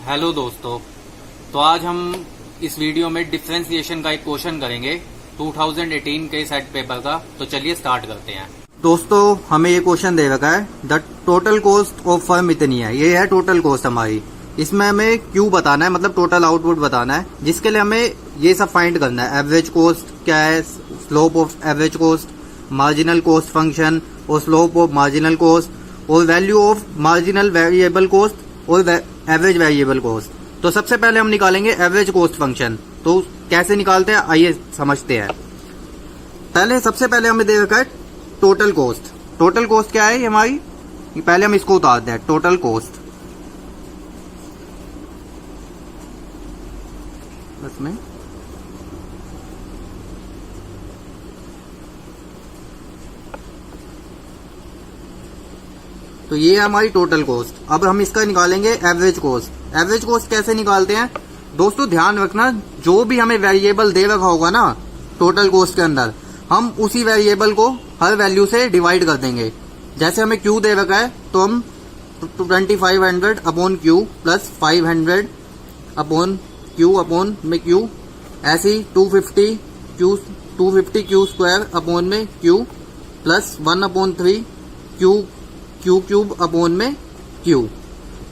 Hello दोस्तों, तो आज हम इस वीडियो में डिफरेंशिएशन का एक क्वेश्चन करेंगे 2018 के सेट पेपर का। तो चलिए स्टार्ट करते हैं। दोस्तों हमें ये क्वेश्चन दे रखा है the total cost of firm इतनी है। ये है टोटल कॉस्ट हमारी। इसमें हमें क्यू बताना है, मतलब टोटल आउटपुट बताना है, जिसके लिए हमें ये सब फाइंड करना है। एवरेज कॉस्ट क्या है, slope of average cost, marginal cost function और स्लोप ऑफ मार्जिनल कॉस्ट और value of marginal variable cost और एवरेज वेरिएबल कॉस्ट। तो सबसे पहले हम निकालेंगे एवरेज कॉस्ट फंक्शन। तो कैसे निकालते हैं आइए समझते हैं। सबसे पहले हमें दे रखा है टोटल कॉस्ट। टोटल कॉस्ट क्या है हमारी, पहले हम इसको उतारते हैं। टोटल कॉस्ट में तो ये है हमारी टोटल कॉस्ट। अब हम इसका निकालेंगे एवरेज कॉस्ट। एवरेज कॉस्ट कैसे निकालते हैं दोस्तों, ध्यान रखना, जो भी हमें वेरिएबल दे रखा होगा ना टोटल कॉस्ट के अंदर, हम उसी वेरिएबल को हर वैल्यू से डिवाइड कर देंगे। जैसे हमें क्यू दे रखा है तो हम 2500 upon Q plus 500 upon Q upon में क्यू, ऐसे ही 250 क्यू स्क्वायर अपॉन में Q plus 1/3 Q cube upon में क्यू।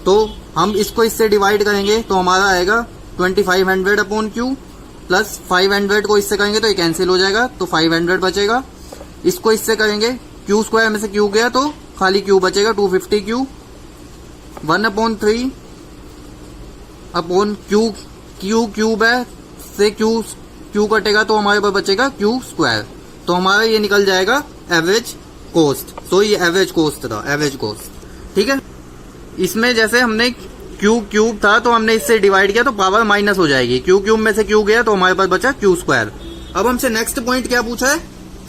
तो हम इसको इससे डिवाइड करेंगे तो हमारा आएगा 2500 अपॉन क्यू प्लस 500 को इससे करेंगे तो ये कैंसिल हो जाएगा, तो 500 बचेगा। इसको इससे करेंगे, क्यू स्क्वायर में से क्यू गया तो खाली क्यू बचेगा, 250 क्यू 1/3 अपॉन क्यू क्यूब है से क्यू कटेगा तो हमारे पास बचेगा क्यू स्क्वायर। तो हमारा ये निकल जाएगा एवरेज कॉस्ट। तो ये एवरेज कॉस्ट था, एवरेज कॉस्ट। ठीक है, इसमें जैसे हमने क्यू क्यूब था तो हमने इससे डिवाइड किया तो पावर माइनस हो जाएगी, क्यू क्यूब में से क्यू गया तो हमारे पास बचा क्यू स्क्वायर। अब हमसे नेक्स्ट पॉइंट क्या पूछा है,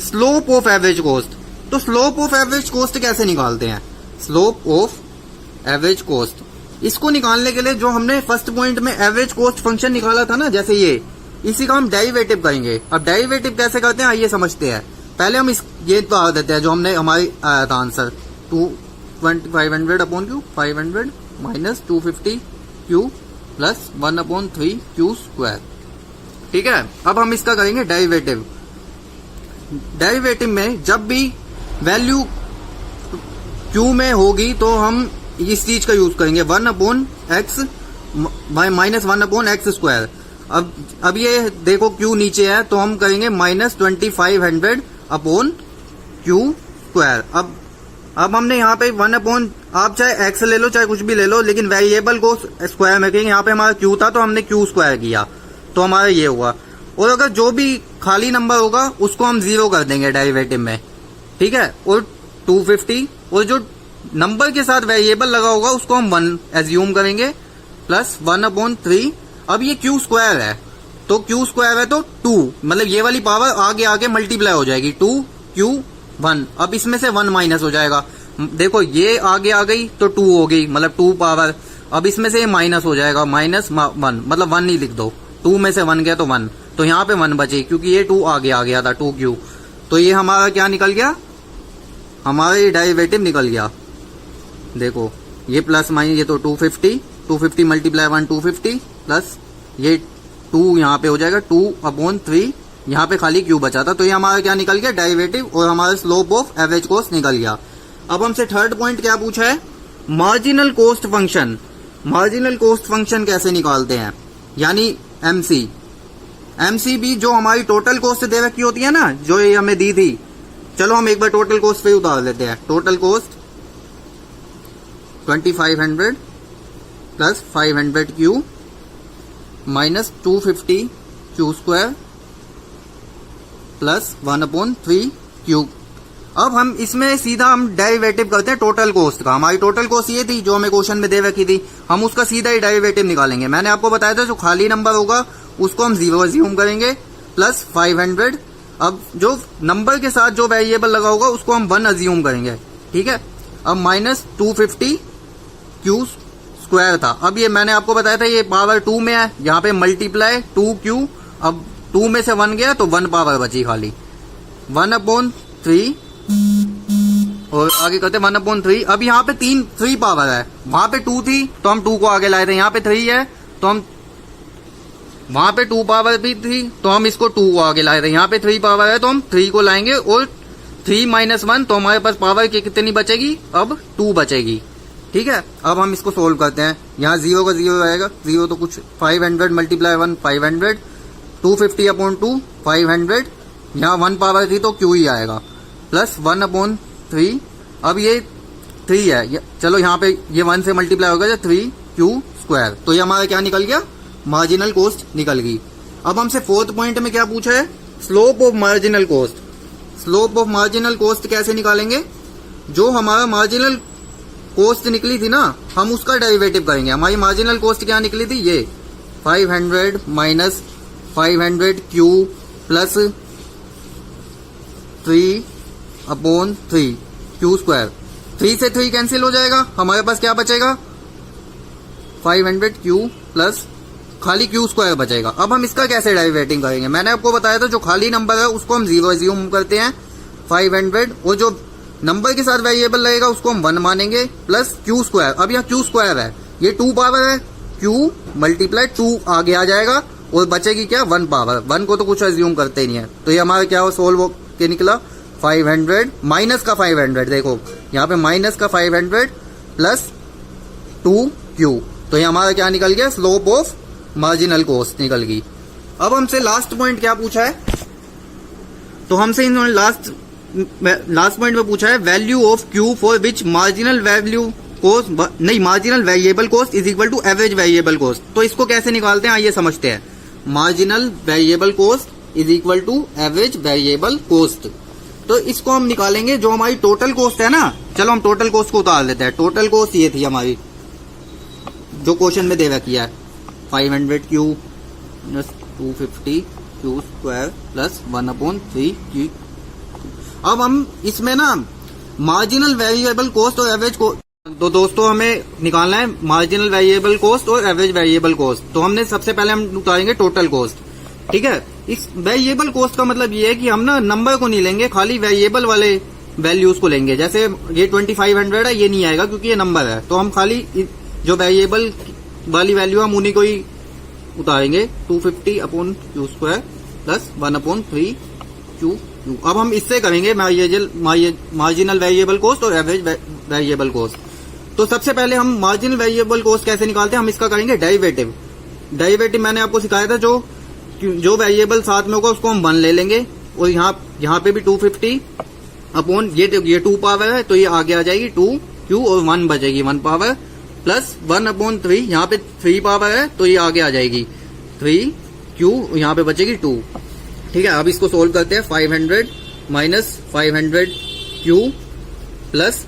स्लोप ऑफ एवरेज कॉस्ट। तो स्लोप ऑफ एवरेज कॉस्ट कैसे निकालते हैं, स्लोप ऑफ एवरेज कॉस्ट, इसको निकालने के लिए जो हमने फर्स्ट पॉइंट में एवरेज कॉस्ट फंक्शन निकाला था ना, जैसे ये, इसी का हम डेरिवेटिव करेंगे। अब डेरिवेटिव कैसे करते हैं आइए समझते हैं। पहले हम ये तो आ देते हैं जो हमने हमारी आया था answer, 2500 upon Q 500 minus 250 Q plus 1/3 Q square. ठीक है, अब हम इसका करेंगे डेरिवेटिव। डेरिवेटिव में जब भी वैल्यू क्यू में होगी तो हम इस चीज का यूज करेंगे 1/x माइनस 1/x स्क्वायर। अब ये देखो क्यू नीचे है तो हम करेंगे माइनस 2500 अपॉन क्यू स्क्वायर। अब हमने यहाँ पे 1/, आप चाहे x ले लो चाहे कुछ भी ले लो, लेकिन वेरिएबल को स्क्वायर में करेंगे। यहाँ पे हमारा क्यू था तो हमने क्यू स्क्वायर किया तो हमारा ये हुआ। और अगर जो भी खाली नंबर होगा उसको हम 0 कर देंगे डेरिवेटिव में। ठीक है, और 250 और जो नंबर के साथ वेरिएबल लगा होगा उसको हम 1 एज्यूम करेंगे प्लस 1/3। अब ये क्यू स्क्वायर है तो क्यू स्क्वायर है तो 2, मतलब ये वाली पावर आगे आगे मल्टीप्लाई हो जाएगी, 2 क्यू 1। अब इसमें से 1 माइनस हो जाएगा, देखो ये आगे आ गई तो 2 हो गई, मतलब 2 पावर। अब इसमें से ये माइनस हो जाएगा, माइनस 1, मतलब 1 ही लिख दो, 2 में से 1 गया तो 1, तो यहाँ पे 1 बची क्योंकि ये 2 आगे आ गया था, 2 क्यू। तो ये हमारा क्या निकल गया, हमारा ये डेरिवेटिव निकल गया। देखो ये प्लस माइनस, ये तो 250 मल्टीप्लाई 1 250 प्लस ये 2 यहाँ पे हो जाएगा 2/3, यहाँ पे खाली क्यू बचा था। तो ये हमारा क्या निकल गया, डेरिवेटिव, और हमारा स्लोप ऑफ एवरेज कॉस्ट निकल गया। अब हमसे थर्ड पॉइंट क्या पूछा है, marginal cost function. Marginal cost function कैसे निकालते हैं, यानी एमसी भी जो हमारी टोटल कॉस्ट दे रखी होती है ना, जो ये हमें दी थी। चलो हम एक बार टोटल कॉस्ट पे उतार लेते हैं। Total cost 2500 plus 500 Q minus 250 Q square plus 1/3 cube. अब हम इसमें सीधा हम डेरिवेटिव करते हैं टोटल कॉस्ट का। हमारी टोटल कॉस्ट ये थी जो हमें क्वेश्चन में दे रखी थी, हम उसका सीधा ही डेरिवेटिव निकालेंगे। मैंने आपको बताया था जो खाली नंबर होगा उसको हम 0 अज्यूम करेंगे प्लस 500। अब जो नंबर के साथ जो वेरिएबल लगा होगा उसको हम 1 अज्यूम करेंगे। ठीक है, अब माइनस 250 क्यू स्क्वायर था। अब ये मैंने आपको बताया था ये पावर 2 में है, यहाँ पे मल्टीप्लाई 2 क्यू, अब 2 में से 1 गया तो 1 पावर बची खाली, 1/3 और आगे करते 1/3। अब यहाँ पे 3 पावर है, वहां पे 2 थी तो हम 2 को आगे लाए थे, यहाँ पे 3 है तो हम, वहां पे 2 पावर भी थी तो हम इसको 2 को आगे लाए थे, यहाँ पे 3 पावर है तो हम 3 को लाएंगे और 3 - 1 तो हमारे पास पावर की कितनी बचेगी, अब 2 बचेगी। ठीक है, अब हम इसको सोल्व करते हैं। यहाँ 0 का 0 रहेगा, 0 तो कुछ 500 × 1 500, 250/2 500, यहाँ 1 पावर थी तो Q ही आएगा, प्लस 1/3। अब ये 3 है, चलो यहाँ पे ये 1 से मल्टीप्लाई होगा 3Q²। तो ये हमारा क्या निकल गया, मार्जिनल कॉस्ट निकल गई। अब हमसे 4th पॉइंट में क्या पूछा है, slope of marginal cost. Slope of marginal cost कैसे निकालेंगे, जो हमारा मार्जिनल कॉस्ट निकली थी ना, हम उसका डेरिवेटिव करेंगे। हमारी मार्जिनल कॉस्ट क्या निकली थी, ये 500 - 500Q प्लस 3/3 Q²। 3 से 3 कैंसिल हो जाएगा, हमारे पास क्या बचेगा, 500Q प्लस खाली Q² बचेगा। अब हम इसका कैसे डेरिवेटिव करेंगे, मैंने आपको बताया था जो खाली नंबर है उसको हम 0 एज्यूम करते हैं 500, और जो नंबर के साथ वेरिएबल लगेगा उसको हम 1 मानेंगे, प्लस Q²। अब यहाँ Q² है, ये 2 पावर है, Q × 2 आगे आ जाएगा और बचेगी क्या, 1 पावर। 1 को तो कुछ एज्यूम करते ही नहीं है, तो ये हमारा क्या सोल्व के निकला 500 माइनस का 500, देखो यहाँ पे माइनस का 500 प्लस 2Q। तो ये हमारा क्या निकल गया, स्लोप ऑफ मार्जिनल कॉस्ट निकल गई। अब हमसे लास्ट पॉइंट क्या पूछा है, तो हमसे इन्होंने लास्ट पॉइंट में पूछा है value of Q for which marginal value cost, नहीं marginal variable cost is equal to average variable cost. तो इसको कैसे निकालते हैं आइए समझते हैं। Marginal variable cost is equal to average variable cost, तो इसको हम निकालेंगे जो हमारी टोटल कॉस्ट है ना। चलो हम टोटल कॉस्ट को उतार लेते हैं। टोटल कॉस्ट ये थी हमारी जो क्वेश्चन में दे रखी है, 500Q plus 250Q² plus 1/3Q। अब हम इसमें ना मार्जिनल वेरिएबल कॉस्ट और एवरेज को, तो दोस्तों हमें निकालना है मार्जिनल वेरिएबल कॉस्ट और एवरेज वेरिएबल कॉस्ट। तो हमने सबसे पहले हम उतारेंगे टोटल कॉस्ट। ठीक है, इस वेरिएबल कॉस्ट का मतलब ये है कि हम ना नंबर को नहीं लेंगे, खाली वेरिएबल वाले वैल्यूज को लेंगे। जैसे ये 2500 है, ये नहीं आएगा क्योंकि ये नंबर है, तो हम खाली जो वेरिएबल वाली वैल्यू हम उन्हीं को ही उतारेंगे, 250/Q² प्लस 1/3Q। अब हम इससे करेंगे मार्जिनल वेरिएबल कॉस्ट और एवरेज वेरिएबल कॉस्ट। तो सबसे पहले हम मार्जिनल वेरिएबल कॉस्ट कैसे निकालते हैं, हम इसका करेंगे डेरिवेटिव। डेरिवेटिव मैंने आपको सिखाया था, जो वेरिएबल साथ में होगा उसको हम 1 ले लेंगे, और यहाँ पे भी 250 अपॉन ये 2 पावर है तो ये आगे आ जाएगी 2Q और 1 बचेगी 1 पावर, प्लस 1/3, यहाँ पे 3 पावर है तो ये आगे आ जाएगी 3Q, यहाँ पे बचेगी 2। ठीक है, अब इसको सोल्व करते हैं। 500 माइनस 500Q प्लस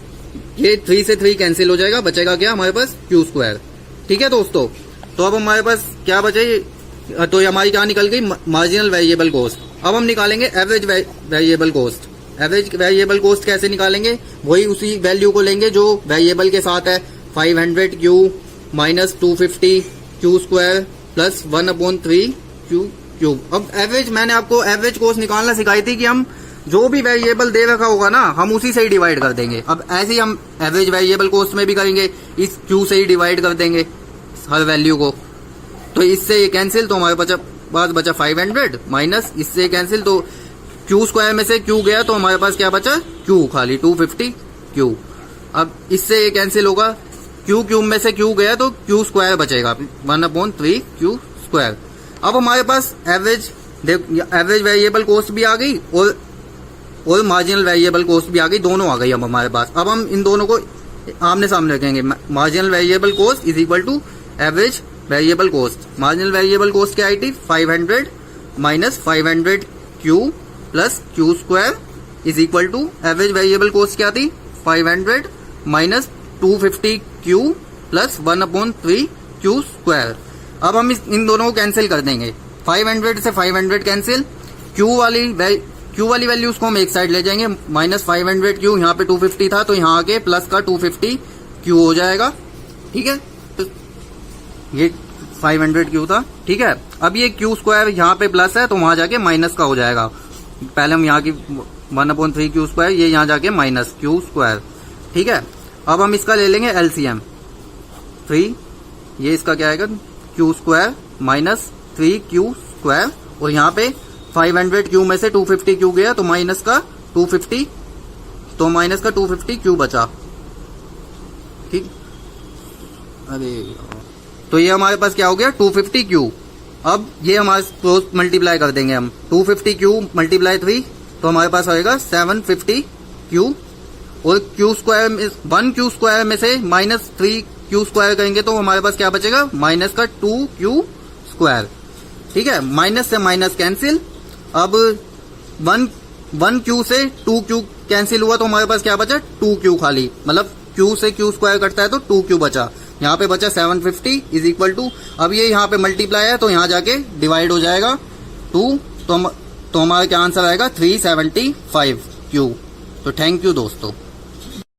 ये 3 से 3 कैंसिल हो जाएगा, बचेगा क्या हमारे पास, Q²। ठीक है दोस्तों, तो अब हमारे पास क्या बचे, तो ये हमारी क्या निकल गई, मार्जिनल वेरिएबल कॉस्ट। अब हम निकालेंगे average variable cost. Average variable cost कैसे निकालेंगे, वही उसी वैल्यू को लेंगे जो वेरिएबल के साथ है, 500Q minus 250Q² plus 1/3Q। अब एवरेज, मैंने आपको एवरेज कॉस्ट निकालना सिखाई थी कि हम जो भी वेरिएबल दे रखा होगा ना, हम उसी से ही डिवाइड कर देंगे। अब ऐसे ही हम एवरेज वेरिएबल कॉस्ट में भी करेंगे, इस Q से ही डिवाइड कर देंगे हर वैल्यू को। तो इससे ये कैंसिल, तो हमारे पास बचा 500 माइनस इससे कैंसिल, तो Q² में से Q गया तो हमारे पास क्या बचा, Q खाली 250Q। अब इससे ये कैंसिल होगा, Q में से Q गया तो Q² बचेगा 1/3Q²। अब हमारे पास एवरेज वेरिएबल कॉस्ट भी आ गई और मार्जिनल वेरिएबल कॉस्ट भी आ गई, दोनों आ गई अब हमारे पास। अब हम इन दोनों को आमने सामने रखेंगे, marginal variable cost is equal to average variable cost. Marginal variable cost क्या आई थी, 500 minus 500Q plus Q² is equal to average variable cost क्या थी, 500 माइनस 250Q प्लस 1/3Q²। अब हम इन दोनों को कैंसिल कर देंगे, 500 से 500 कैंसिल, Q वाली वैल्यूज को हम एक साइड ले जाएंगे, माइनस 500Q, यहाँ पे 250 था तो यहाँ आके प्लस का 250Q हो जाएगा। ठीक है, तो ये 500Q था। ठीक है, अब ये Q² यहाँ पे प्लस है तो वहां जाके माइनस का हो जाएगा। पहले हम यहाँ की 1/3 क्यू स्क्वायर, ये यहाँ जाके माइनस क्यू स्क्वायर। ठीक है, अब हम इसका ले लेंगे एलसीएम। 3, ये इसका क्या आएगा, Q square minus 3 Q square, और यहाँ पे 500 क्यू में से 250 क्यू गया तो माइनस का 250 क्यू बचा। ठीक, अरे तो ये हमारे पास क्या हो गया 250 क्यू। अब ये हमारे क्रॉस मल्टीप्लाई कर देंगे हम, 250 क्यू मल्टीप्लाई 3 तो हमारे पास आएगा 750 क्यू, और क्यू स्क्वायर में 1 क्यू स्क्वायर में से माइनस 3 क्यू स्क्वायर करेंगे तो हमारे पास क्या बचेगा, माइनस का 2 क्यू स्क्वायर। ठीक है, माइनस से माइनस कैंसिल। अब 1 क्यू से 2 क्यू कैंसिल हुआ तो हमारे पास क्या बचा, 2 क्यू खाली, मतलब क्यू से क्यू स्क्वायर कटता है तो 2 क्यू बचा। यहाँ पे बचा 750 इज इक्वल टू, अब ये यहाँ पे मल्टीप्लाई है तो यहाँ जाके डिवाइड हो जाएगा 2, तो हमारा क्या आंसर आएगा 375 क्यू। तो थैंक यू दोस्तों।